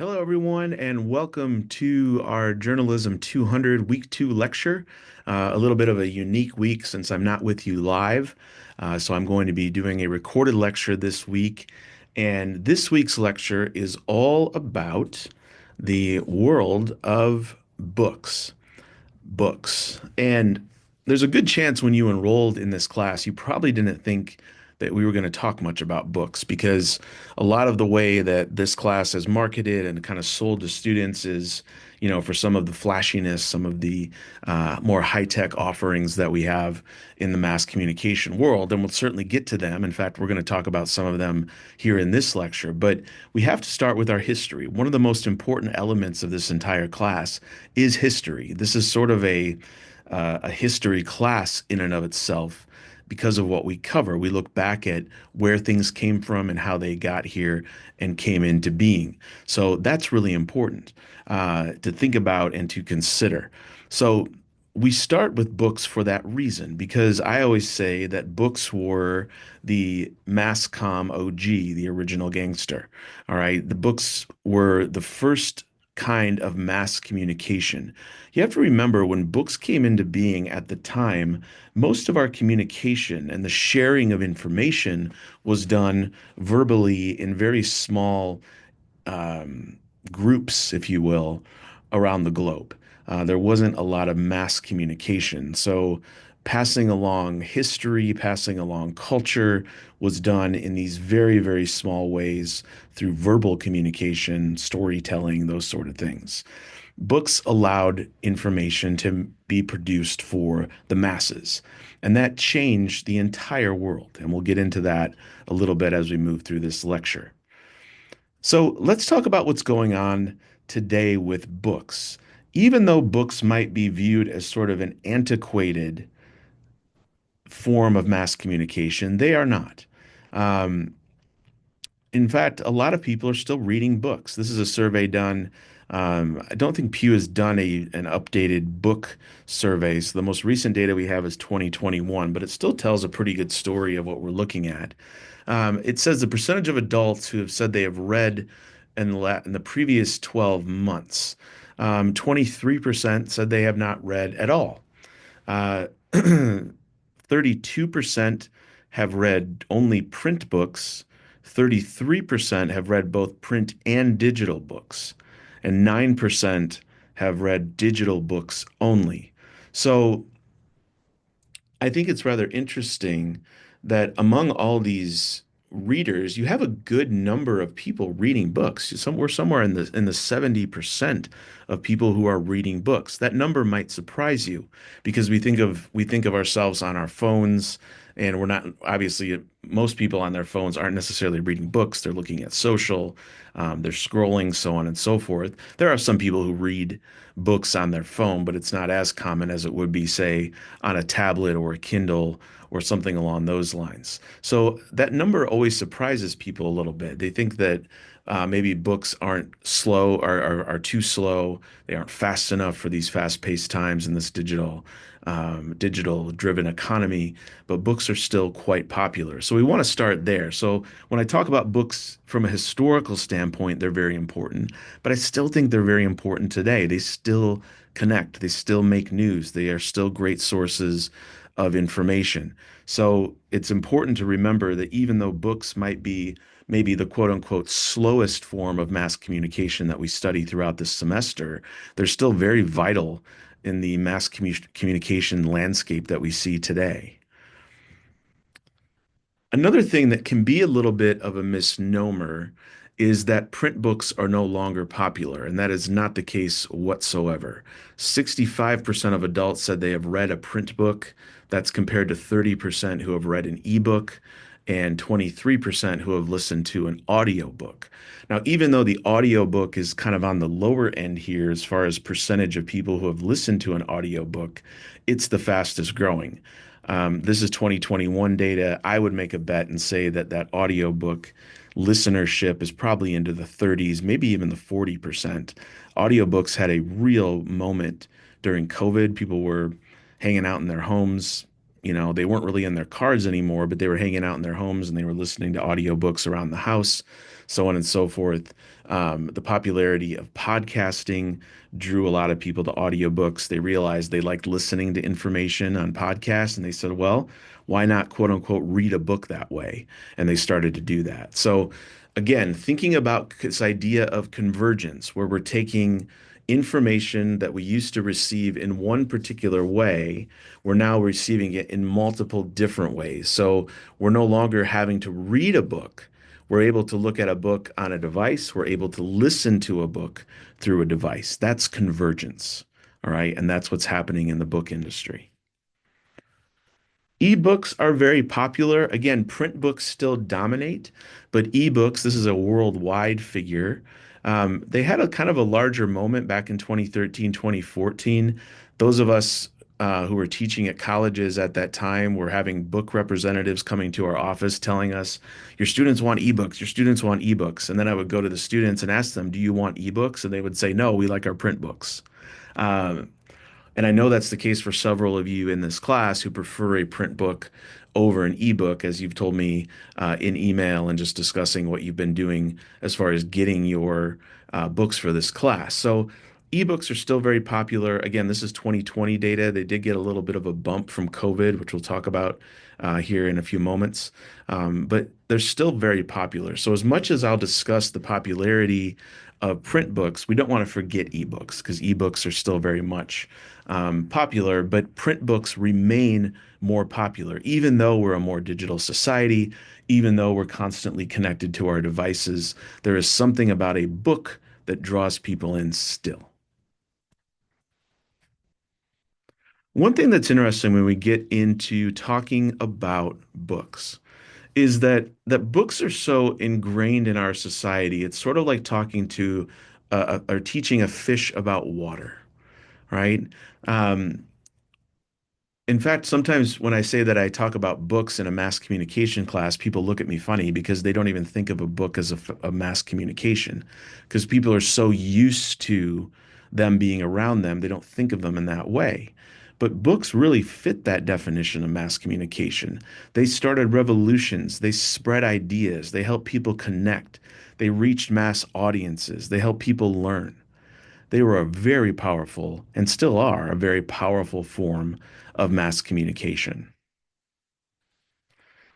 Hello, everyone, and welcome to our Journalism 200 Week 2 lecture. A little bit of a unique week since I'm not with you live. So I'm going to be doing a recorded lecture this week. And this week's lecture is all about the world of books. And there's a good chance when you enrolled in this class, you probably didn't think that we were going to talk much about books because a lot of the way that this class is marketed and kind of sold to students is, for some of the flashiness, some of the more high-tech offerings that we have in the mass communication world. And we'll certainly get to them. In fact, we're going to talk about some of them here in this lecture. But we have to start with our history. One of the most important elements of this entire class is history. This is sort of a history class in and of itself because of what we cover. We look back at where things came from and how they got here and came into being. So that's really important to think about and to consider. So we start with books for that reason, because I always say that books were the mass comm OG, the original gangster. All right. The books were the first kind of mass communication. You have to remember when books came into being at the time, most of our communication and the sharing of information was done verbally in very small um, groups, if you will, around the globe. There wasn't a lot of mass communication. So passing along history, passing along culture was done in these very, very small ways through verbal communication, storytelling, those sort of things. Books allowed information to be produced for the masses. And that changed the entire world. And we'll get into that a little bit as we move through this lecture. So let's talk about what's going on today with books. Even though books might be viewed as sort of an antiquated form of mass communication, they are not. Um, in fact, a lot of people are still reading books. This is a survey done. I don't think Pew has done an updated book survey. So the most recent data we have is 2021, but it still tells a pretty good story of what we're looking at. It says the percentage of adults who have said they have read in the previous 12 months. 23% said they have not read at all. Uh, 32% have read only print books. 33% have read both print and digital books. And 9% have read digital books only. So I think it's rather interesting that among all these readers, you have a good number of people reading books. We're somewhere in the 70% of people who are reading books. That number might surprise you because we think of ourselves on our phones, and we're not, obviously, most people on their phones aren't necessarily reading books. They're looking at social, they're scrolling, so on and so forth. There are some people who read books on their phone, but it's not as common as it would be, say, on a tablet or a Kindle or something along those lines. So that number always surprises people a little bit. They think that maybe books aren't slow or are too slow. They aren't fast enough for these fast-paced times in this digital-driven economy, but books are still quite popular. So we want to start there. So when I talk about books from a historical standpoint, they're very important, but I still think they're very important today. They still connect. They still make news. They are still great sources of information. So it's important to remember that even though books might be maybe the quote unquote slowest form of mass communication that we study throughout this semester, they're still very vital in the communication landscape that we see today. Another thing that can be a little bit of a misnomer is that print books are no longer popular, and that is not the case whatsoever. 65% of adults said they have read a print book. That's compared to 30% who have read an ebook and 23% who have listened to an audiobook. Now, even though the audiobook is kind of on the lower end here as far as percentage of people who have listened to an audiobook, it's the fastest growing. This is 2021 data. I would make a bet and say that that audiobook listenership is probably into the 30s, maybe even the 40%. Audiobooks had a real moment during COVID. People were hanging out in their homes. They weren't really in their cars anymore, but they were hanging out in their homes and they were listening to audiobooks around the house. so on and so forth. The popularity of podcasting drew a lot of people to audiobooks. They realized they liked listening to information on podcasts, and they said, well, why not quote unquote read a book that way? And they started to do that. So, again, thinking about this idea of convergence, where we're taking information that we used to receive in one particular way, we're now receiving it in multiple different ways. So we're no longer having to read a book. We're able to look at a book on a device. We're able to listen to a book through a device. That's convergence. All right. And that's what's happening in the book industry. Ebooks are very popular. Again, print books still dominate, but ebooks, this is a worldwide figure. They had a kind of a larger moment back in 2013, 2014. Those of us who were teaching at colleges at that time were having book representatives coming to our office telling us, your students want ebooks, your students want ebooks. And then I would go to the students and ask them, do you want ebooks? And they would say, no, we like our print books. Um, and I know that's the case for several of you in this class who prefer a print book over an ebook, as you've told me in email and just discussing what you've been doing as far as getting your books for this class. So ebooks are still very popular. Again, this is 2020 data. They did get a little bit of a bump from COVID, which we'll talk about here in a few moments. But they're still very popular. So as much as I'll discuss the popularity of print books, we don't want to forget ebooks because ebooks are still very much popular, but print books remain more popular, even though we're a more digital society, even though we're constantly connected to our devices. There is something about a book that draws people in still. One thing that's interesting when we get into talking about books is that books are so ingrained in our society. It's sort of like talking to or teaching a fish about water, right? Um, In fact, sometimes when I say that I talk about books in a mass communication class, people look at me funny because they don't even think of a book as a mass communication because people are so used to them being around them, they don't think of them in that way. But books really fit that definition of mass communication. They started revolutions, they spread ideas, they helped people connect, they reached mass audiences, they helped people learn. They were a very powerful, and still are, a very powerful form of mass communication.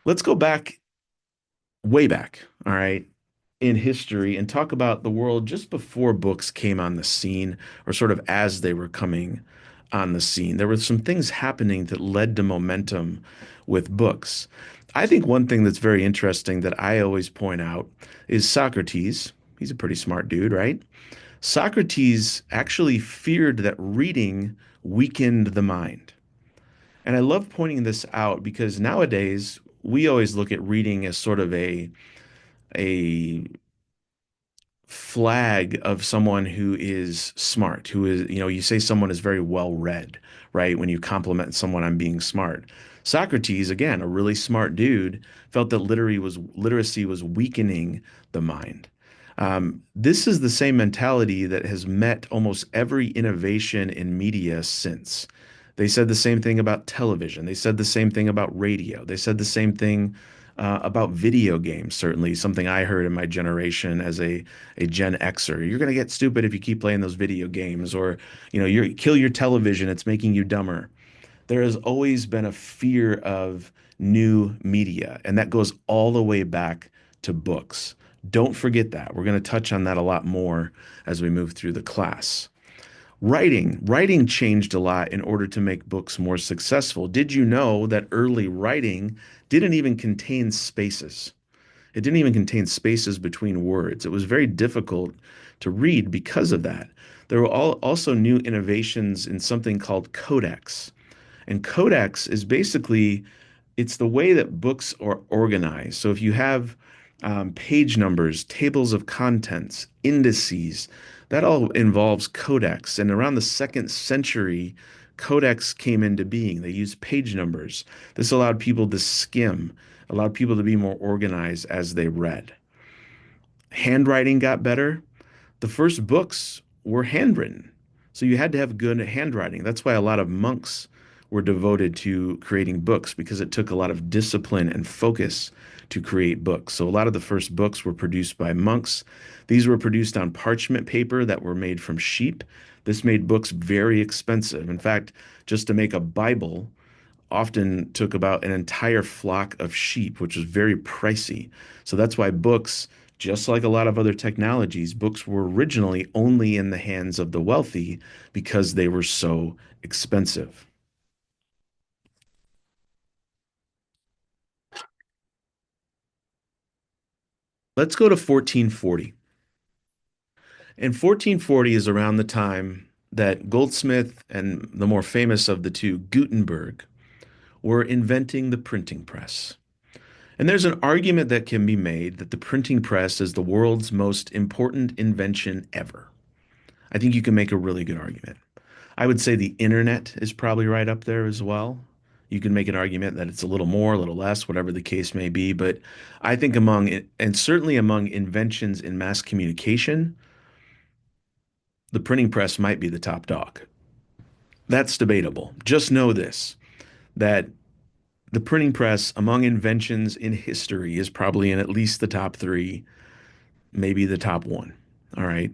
Let's go back, way back, all right, in history and talk about the world just before books came on the scene, or sort of as they were coming on the scene. There were some things happening that led to momentum with books. I think one thing that's very interesting that I always point out is Socrates. He's a pretty smart dude, right? Socrates actually feared that reading weakened the mind. And I love pointing this out because nowadays we always look at reading as sort of a flag of someone who is smart, who is, you say someone is very well read, right? When you compliment someone on being smart. Socrates, again, a really smart dude, felt that literacy was weakening the mind. This is the same mentality that has met almost every innovation in media since. They said the same thing about television. They said the same thing about radio. They said the same thing about video games, certainly, something I heard in my generation as a Gen Xer. You're going to get stupid if you keep playing those video games, or, you kill your television, it's making you dumber. There has always been a fear of new media, and that goes all the way back to books. Don't forget that. We're going to touch on that a lot more as we move through the class. Writing changed a lot in order to make books more successful. Did you know that early writing didn't even contain spaces? It didn't even contain spaces between words. It was very difficult to read because of that. There were also new innovations in something called codex. And codex is basically it's the way that books are organized. So if you have page numbers, tables of contents, indices, that all involves codex. And around the second century, codex came into being. They used page numbers. This allowed people to skim, allowed people to be more organized as they read. Handwriting got better. The first books were handwritten. So you had to have good handwriting. That's why a lot of monks were devoted to creating books because it took a lot of discipline and focus to create books. So a lot of the first books were produced by monks. These were produced on parchment paper that were made from sheep. This made books very expensive. In fact, just to make a Bible often took about an entire flock of sheep, which was very pricey. So that's why books, just like a lot of other technologies, books were originally only in the hands of the wealthy because they were so expensive. Let's go to 1440. And 1440 is around the time that Goldsmith and the more famous of the two, Gutenberg, were inventing the printing press. And there's an argument that can be made that the printing press is the world's most important invention ever. I think you can make a really good argument. I would say the internet is probably right up there as well. You can make an argument that it's a little more, a little less, whatever the case may be. But I think among it, and certainly among inventions in mass communication, the printing press might be the top dog. That's debatable. Just know this, that the printing press among inventions in history is probably in at least the top three, maybe the top one. All right.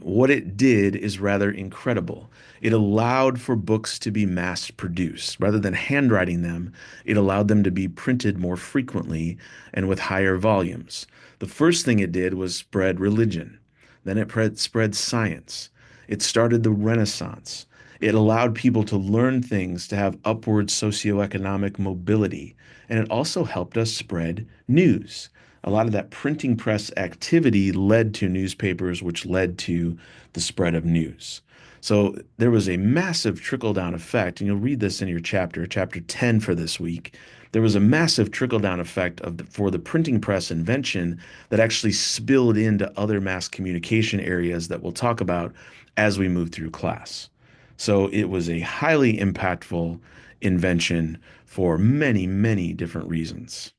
What it did is rather incredible. It allowed for books to be mass produced. Rather than handwriting them, it allowed them to be printed more frequently and with higher volumes. The first thing it did was spread religion. Then it spread science. It started the Renaissance. It allowed people to learn things, to have upward socioeconomic mobility. And it also helped us spread news. A lot of that printing press activity led to newspapers, which led to the spread of news. So there was a massive trickle down effect, and you'll read this in your chapter, chapter 10 for this week. There was a massive trickle down effect for the printing press invention that actually spilled into other mass communication areas that we'll talk about as we move through class. So it was a highly impactful invention for many, many different reasons.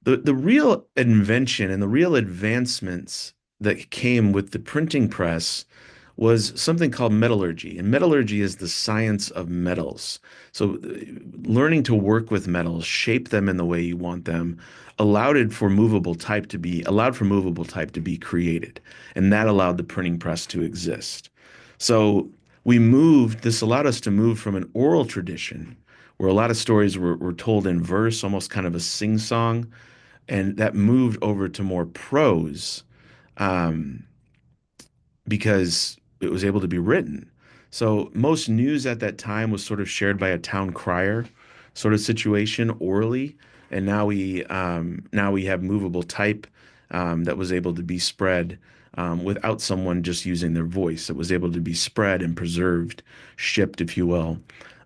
The real invention and the real advancements that came with the printing press was something called metallurgy. And metallurgy is the science of metals. So learning to work with metals, shape them in the way you want them, allowed for movable type to be created. And that allowed the printing press to exist. So this allowed us to move from an oral tradition where a lot of stories were told in verse, almost kind of a sing-song, and that moved over to more prose um, because it was able to be written. So most news at that time was sort of shared by a town crier sort of situation orally, and now we have movable type that was able to be spread without someone just using their voice. It was able to be spread and preserved, shipped, if you will,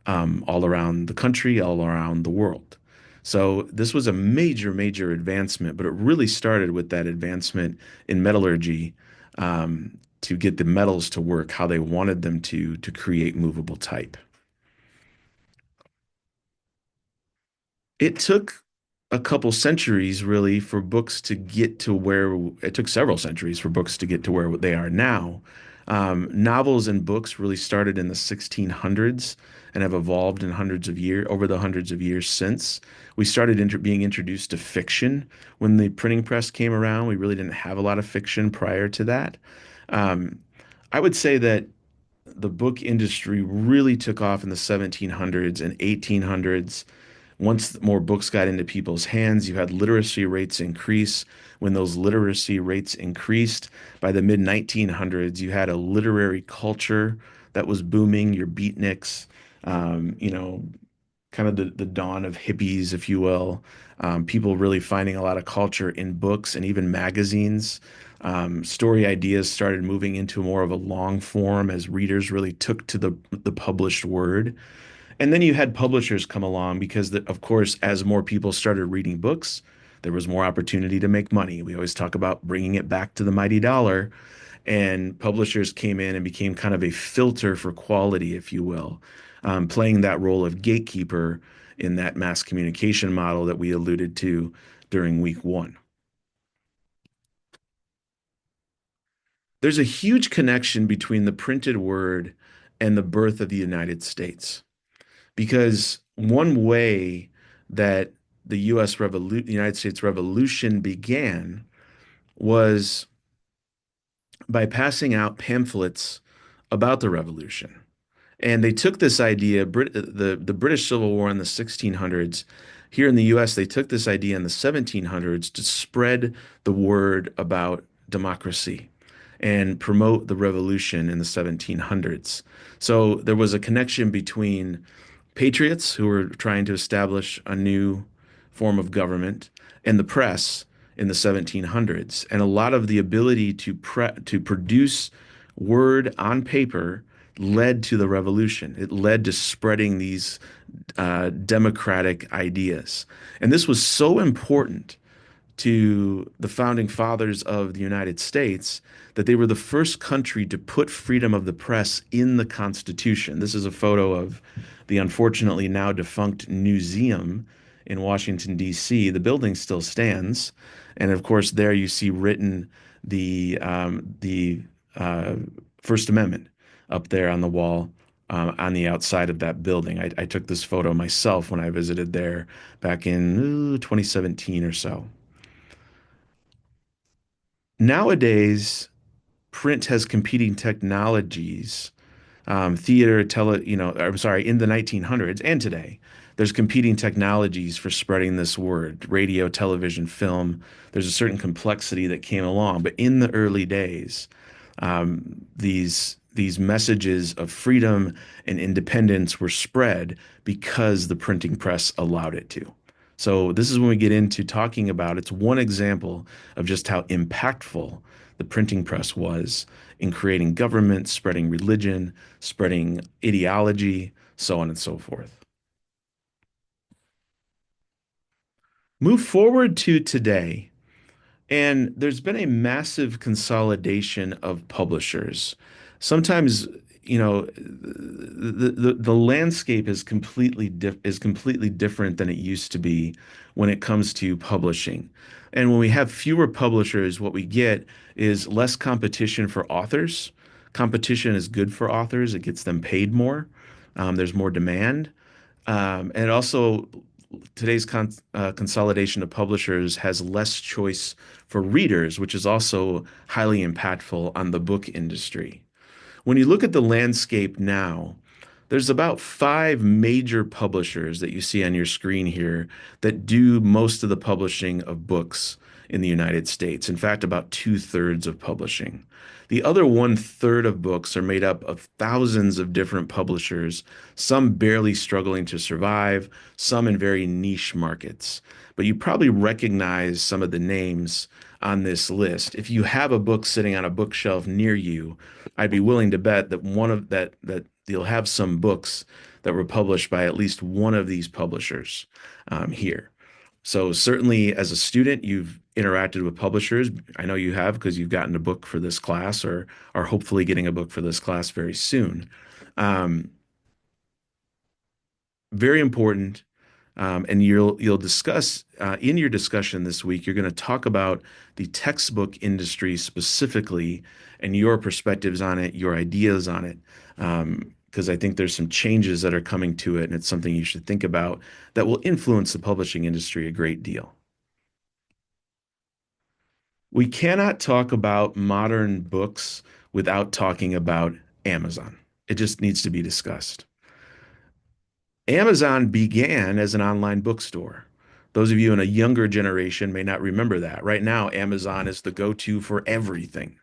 all around the country, all around the world. So this was a major, major advancement, but it really started with that advancement in metallurgy to get the metals to work how they wanted them to create movable type. It took a couple centuries really for books to get to where it took several centuries for books to get to where they are now. Novels and books really started in the 1600s and have evolved in hundreds of years over the hundreds of years since. We started being introduced to fiction when the printing press came around. We really didn't have a lot of fiction prior to that. Um, I would say that the book industry really took off in the 1700s and 1800s. Once more books got into people's hands, you had literacy rates increase. When those literacy rates increased, by the mid 1900s, you had a literary culture that was booming. Your beatniks, um, you know, kind of the dawn of hippies, if you will. People really finding a lot of culture in books and even magazines. Story ideas started moving into more of a long form as readers really took to the published word. And then you had publishers come along because, of course, as more people started reading books, there was more opportunity to make money. We always talk about bringing it back to the mighty dollar. And publishers came in and became kind of a filter for quality, if you will, playing that role of gatekeeper in that mass communication model that we alluded to during week one. There's a huge connection between the printed word and the birth of the United States. Because one way that the United States Revolution began was by passing out pamphlets about the revolution. And they took this idea, the British Civil War in the 1600s. Here in the US, they took this idea in the 1700s to spread the word about democracy and promote the revolution in the 1700s. So there was a connection between patriots who were trying to establish a new form of government and the press in the 1700s. And a lot of the ability to produce word on paper led to the revolution. It led to spreading these democratic ideas. And this was so important to the founding fathers of the United States that they were the first country to put freedom of the press in the Constitution. This is a photo of the unfortunately now defunct museum in Washington, D.C. The building still stands. And of course, there you see written the First Amendment up there on the wall on the outside of that building. I took this photo myself when I visited there back in 2017 or so. Nowadays, print has competing technologies, theater, I'm sorry, in the 1900s and today, there's competing technologies for spreading this word, radio, television, film. There's a certain complexity that came along. But in the early days, these messages of freedom and independence were spread because the printing press allowed it to. So this is when we get into talking about it's one example of just how impactful the printing press was in creating government, spreading religion, spreading ideology, so on and so forth. Move forward to today. And there's been a massive consolidation of publishers. Sometimes, the landscape is completely different than it used to be when it comes to publishing. And when we have fewer publishers, what we get is less competition for authors. Competition is good for authors. It gets them paid more. There's more demand. And also, today's consolidation of publishers has less choice for readers, which is also highly impactful on the book industry. When you look at the landscape now, there's about five major publishers that you see on your screen here that do most of the publishing of books in the United States. In fact, about two-thirds of publishing. The other one-third of books are made up of thousands of different publishers, some barely struggling to survive, some in very niche markets. But you probably recognize some of the names on this list. If you have a book sitting on a bookshelf near you, I'd be willing to bet that one of that you'll have some books that were published by at least one of these publishers here. So certainly as a student, you've interacted with publishers. I know you have because you've gotten a book for this class or are hopefully getting a book for this class very soon. Um, Very important. And you'll discuss in your discussion this week, you're going to talk about the textbook industry specifically and your perspectives on it, your ideas on it. Because I think there's some changes that are coming to it, and it's something you should think about that will influence the publishing industry a great deal. We cannot talk about modern books without talking about Amazon. It just needs to be discussed. Amazon began as an online bookstore. Those of you in a younger generation may not remember that. Right now, Amazon is the go-to for everything.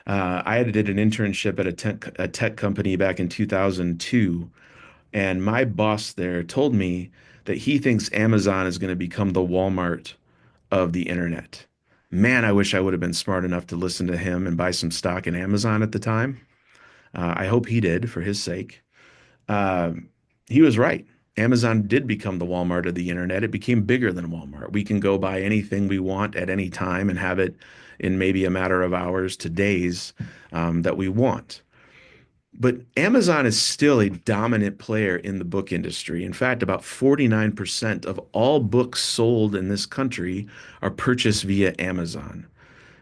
I did an internship at a tech company back in 2002, and my boss there told me that he thinks Amazon is going to become the Walmart of the internet. Man, I wish I would have been smart enough to listen to him and buy some stock in Amazon at the time. I hope he did for his sake. He was right. Amazon did become the Walmart of the internet. It became bigger than Walmart. We can go buy anything we want at any time and have it in maybe a matter of hours to days that we want. But Amazon is still a dominant player in the book industry. In fact, about 49% of all books sold in this country are purchased via Amazon.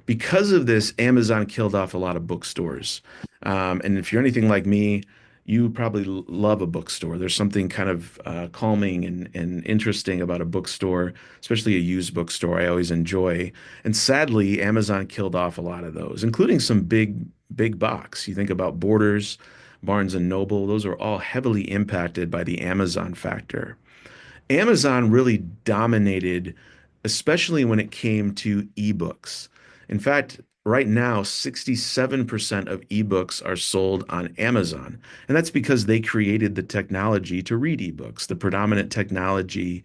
Because of this, Amazon killed off a lot of bookstores. And if you're anything like me, you probably love a bookstore. There's something kind of calming and interesting about a bookstore, especially a used bookstore. I always enjoy. And sadly, Amazon killed off a lot of those, including some big box. You think about Borders, Barnes and Noble, those are all heavily impacted by the Amazon factor. Amazon really dominated, especially when it came to ebooks. In fact, right now, 67% of ebooks are sold on Amazon. And that's because they created the technology to read ebooks. The predominant technology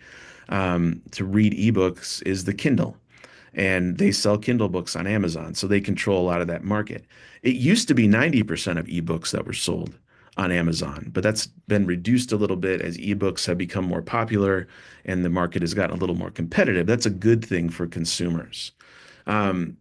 to read ebooks is the Kindle, and they sell Kindle books on Amazon, so they control a lot of that market. It used to be 90% of ebooks that were sold on Amazon, but that's been reduced a little bit as ebooks have become more popular and the market has gotten a little more competitive. That's a good thing for consumers. Um,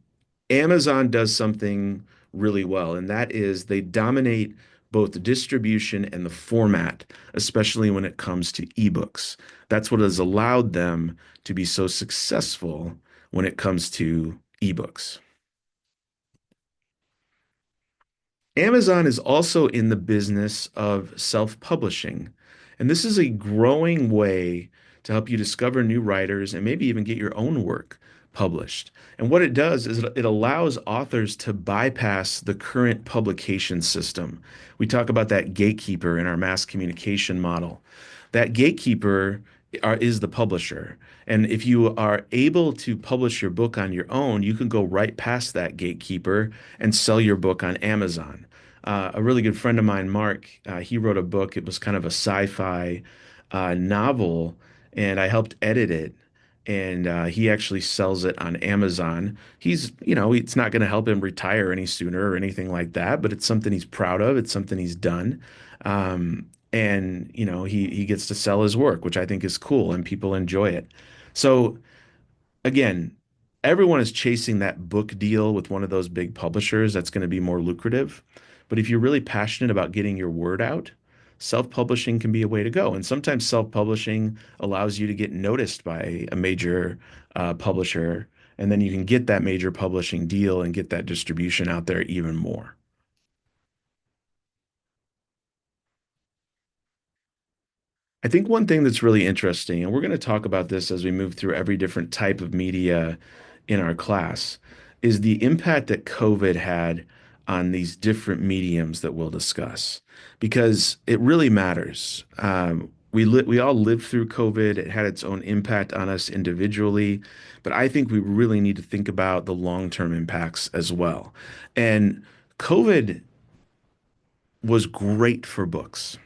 Amazon does something really well, and that is they dominate both the distribution and the format, especially when it comes to ebooks. That's what has allowed them to be so successful when it comes to ebooks. Amazon is also in the business of self-publishing, and this is a growing way to help you discover new writers and maybe even get your own work published. And what it does is it allows authors to bypass the current publication system. We talk about that gatekeeper in our mass communication model. That gatekeeper is the publisher. And if you are able to publish your book on your own, you can go right past that gatekeeper and sell your book on Amazon. A really good friend of mine, Mark, he wrote a book. It was kind of a sci-fi novel, and I helped edit it. And he actually sells it on Amazon. It's not going to help him retire any sooner or anything like that, but it's something he's proud of. It's something he's done. And he gets to sell his work, which I think is cool, and people enjoy it. So again, everyone is chasing that book deal with one of those big publishers that's going to be more lucrative. But if you're really passionate about getting your word out, self-publishing can be a way to go. And sometimes self-publishing allows you to get noticed by a major publisher, and then you can get that major publishing deal and get that distribution out there even more. I think one thing that's really interesting, and we're going to talk about this as we move through every different type of media in our class, is the impact that COVID had on these different mediums that we'll discuss, because it really matters. We all lived through COVID. It had its own impact on us individually, but I think we really need to think about the long-term impacts as well. And COVID was great for books.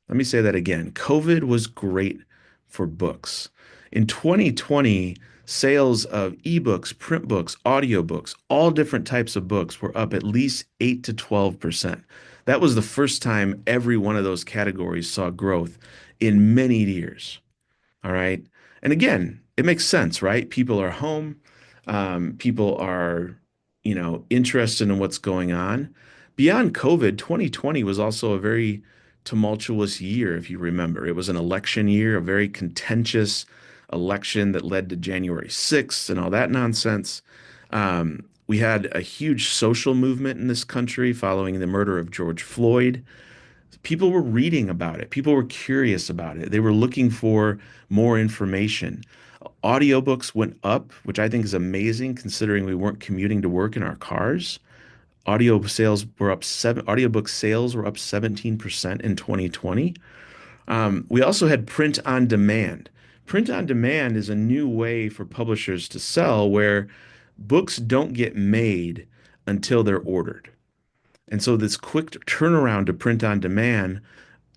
Let me say that again. COVID was great for books. In 2020, sales of ebooks, print books, audiobooks, all different types of books were up at least 8 to 12%. That was the first time every one of those categories saw growth in many years. All right. And again, it makes sense, right? People are home. People are, interested in what's going on. Beyond COVID, 2020 was also a very tumultuous year, if you remember. It was an election year, a very contentious election that led to January 6th and all that nonsense. We had a huge social movement in this country following the murder of George Floyd. People were reading about it. People were curious about it. They were looking for more information. Audiobooks went up, which I think is amazing considering we weren't commuting to work in our cars. Audiobook sales were up 17% in 2020. We also had print on demand. Print on demand is a new way for publishers to sell where books don't get made until they're ordered. And so this quick turnaround to print on demand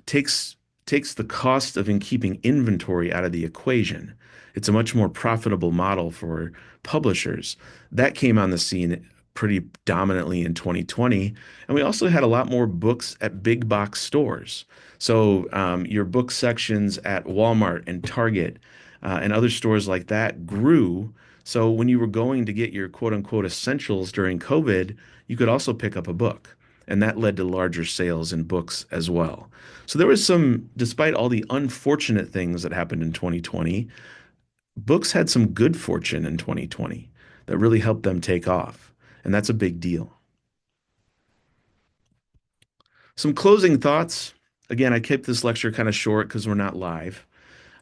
takes takes the cost of in keeping inventory out of the equation. It's a much more profitable model for publishers. That came on the scene pretty dominantly in 2020. And we also had a lot more books at big box stores. So your book sections at Walmart and Target and other stores like that grew. So when you were going to get your quote unquote essentials during COVID, you could also pick up a book. And that led to larger sales in books as well. So there was despite all the unfortunate things that happened in 2020, books had some good fortune in 2020 that really helped them take off. And that's a big deal. Some closing thoughts. Again, I kept this lecture kind of short because we're not live.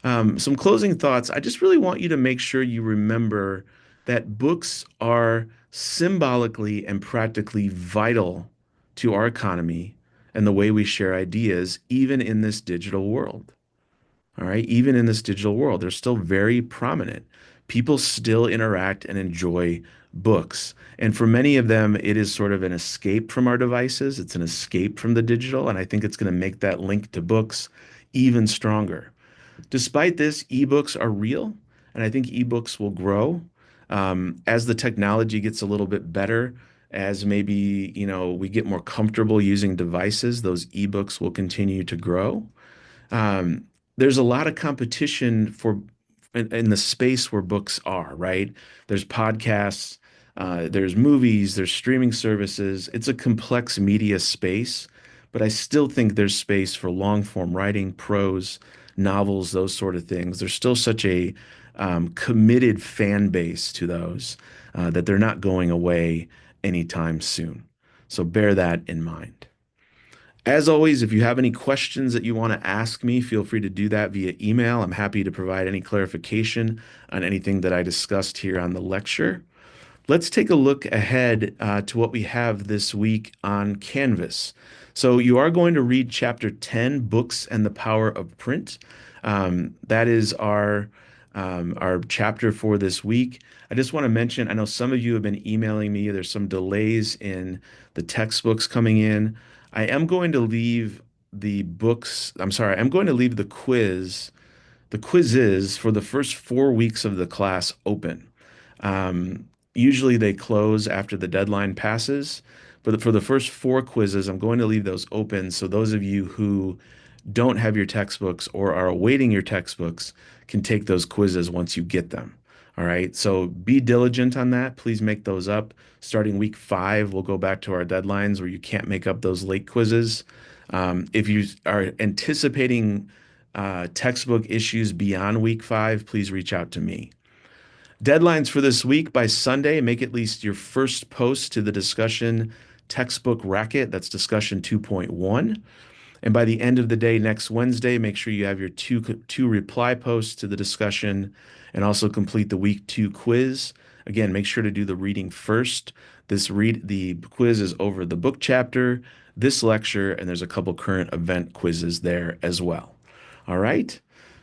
Some closing thoughts. I just really want you to make sure you remember that books are symbolically and practically vital to our economy and the way we share ideas, even in this digital world. All right. Even in this digital world, they're still very prominent. People still interact and enjoy books. And for many of them, it is sort of an escape from our devices. It's an escape from the digital. And I think it's going to make that link to books even stronger. Despite this, ebooks are real. And I think ebooks will grow as the technology gets a little bit better. As maybe, we get more comfortable using devices, those ebooks will continue to grow. um, there's a lot of competition in the space where books are, right? There's podcasts, there's movies, there's streaming services. It's a complex media space, but I still think there's space for long form writing, prose, novels, those sort of things. There's still such a committed fan base to those that they're not going away anytime soon. So bear that in mind. As always, if you have any questions that you want to ask me, feel free to do that via email. I'm happy to provide any clarification on anything that I discussed here on the lecture. Let's take a look ahead to what we have this week on Canvas. So you are going to read chapter 10, Books and the Power of Print. That is our chapter for this week. I just want to mention, I know some of you have been emailing me. There's some delays in the textbooks coming in. I am going to leave the books, I'm sorry, I'm going to leave the quizzes for the first 4 weeks of the class open. Usually they close after the deadline passes, but for the first four quizzes, I'm going to leave those open. So those of you who don't have your textbooks or are awaiting your textbooks can take those quizzes once you get them. All right. So be diligent on that. Please make those up. Starting week 5, we'll go back to our deadlines where you can't make up those late quizzes. If you are anticipating textbook issues beyond week 5, please reach out to me. Deadlines for this week: by Sunday, make at least your first post to the discussion textbook racket. That's discussion 2.1. And by the end of the day next Wednesday, make sure you have your two reply posts to the discussion and also complete the week 2 quiz. Again, make sure to do the reading first. The quiz is over the book chapter, this lecture, and there's a couple current event quizzes there as well. All right.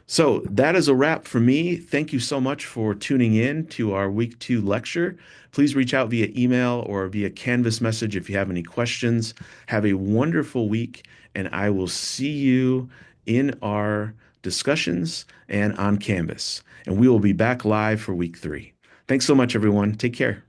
So that is a wrap for me. Thank you so much for tuning in to our week 2 lecture. Please reach out via email or via Canvas message if you have any questions. Have a wonderful week, and I will see you in our discussions and on Canvas. And we will be back live for week 3. Thanks so much, everyone. Take care.